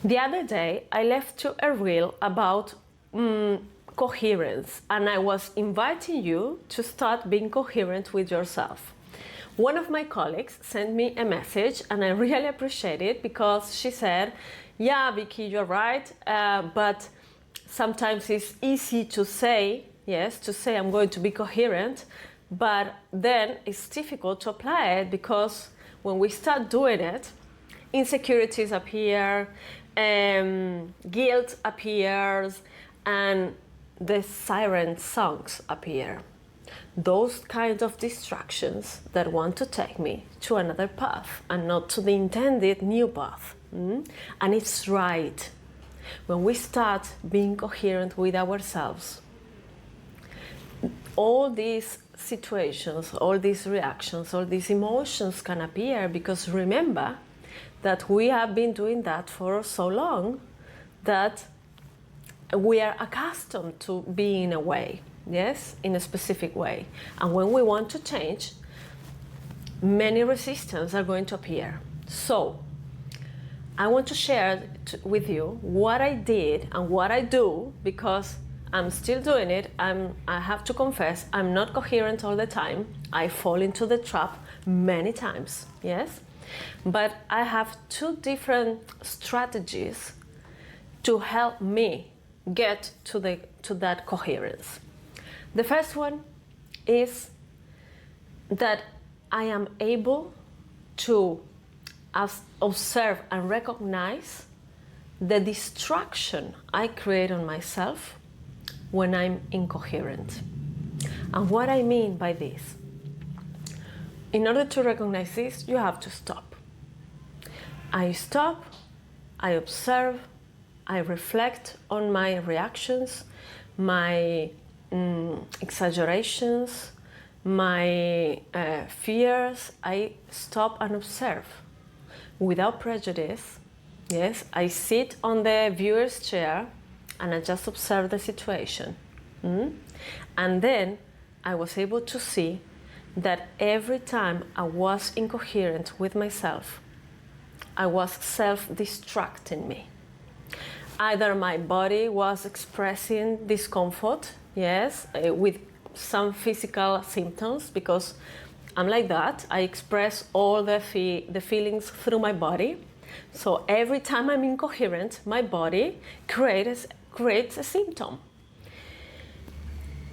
The other day, I left you a reel about coherence, and I was inviting you to start being coherent with yourself. One of my colleagues sent me a message, and I really appreciate it because she said, yeah, Vicky, you're right, but sometimes it's easy to say, yes, to say I'm going to be coherent, but then it's difficult to apply it because when we start doing it, insecurities appear, guilt appears, and the siren songs appear. Those kinds of distractions that want to take me to another path and not to the intended new path. And it's right. When we start being coherent with ourselves, all these situations, all these reactions, all these emotions can appear because remember that we have been doing that for so long that we are accustomed to being a way, yes, in a specific way. And when we want to change, many resistance are going to appear. So I want to share with you what I did and what I do, because I'm still doing it. I have to confess, I'm not coherent all the time. I fall into the trap many times, yes? But I have two different strategies to help me get to that coherence. The first one is that I am able to observe and recognize the distraction I create on myself when I'm incoherent. And what I mean by this, in order to recognize this, you have to stop. I stop, I observe, I reflect on my reactions, my exaggerations, my fears. I stop and observe without prejudice. Yes, I sit on the viewer's chair and I just observe the situation. And then I was able to see that every time I was incoherent with myself, I was self-distracting me. Either my body was expressing discomfort, yes, with some physical symptoms, because I'm like that. I express all the feelings through my body. So every time I'm incoherent, my body creates a symptom.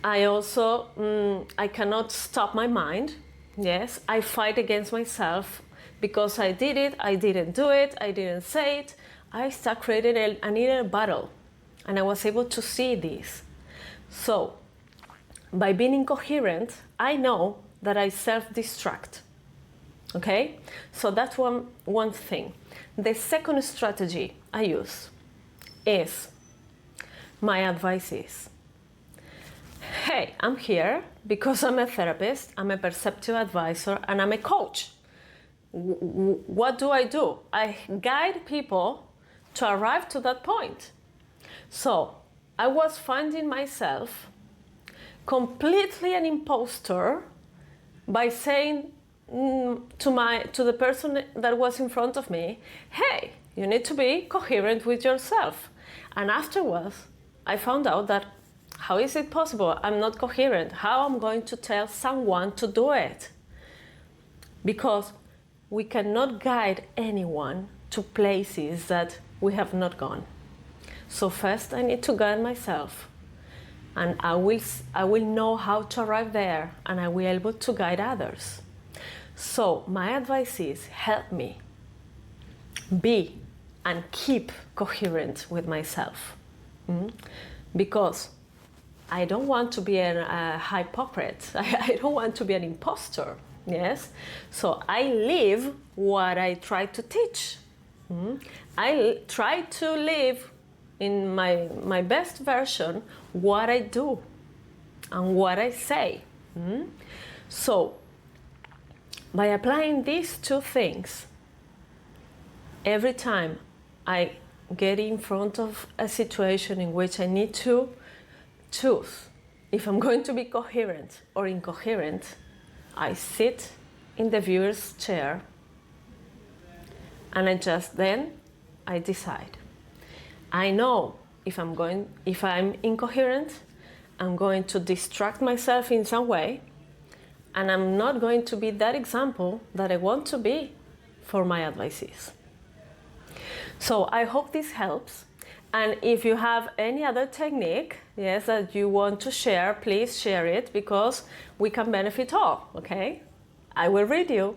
I also, I cannot stop my mind. Yes, I fight against myself because I did it, I didn't do it, I didn't say it. I start creating an inner battle, and I was able to see this. So, by being incoherent, I know that I self-distract. Okay? So that's one thing. The second strategy I use is, my advice is, hey, I'm here because I'm a therapist, I'm a perceptive advisor, and I'm a coach. What do? I guide people to arrive to that point. So I was finding myself completely an imposter by saying to the person that was in front of me, hey, you need to be coherent with yourself. And afterwards, I found out that how is it possible? I'm not coherent. How am I going to tell someone to do it? Because we cannot guide anyone to places that we have not gone. So first I need to guide myself, and I will know how to arrive there, and I will be able to guide others. So my advice is, help me be and keep coherent with myself. Because I don't want to be a hypocrite. I don't want to be an imposter. Yes? So I live what I try to teach. I try to live in my best version what I do and what I say. So by applying these two things, every time I get in front of a situation in which I need to choose if I'm going to be coherent or incoherent, I sit in the viewer's chair and I decide. I know if I'm incoherent, I'm going to distract myself in some way, and I'm not going to be that example that I want to be for my advisees. So I hope this helps. And if you have any other technique, yes, that you want to share, please share it, because we can benefit all, okay? I will read you.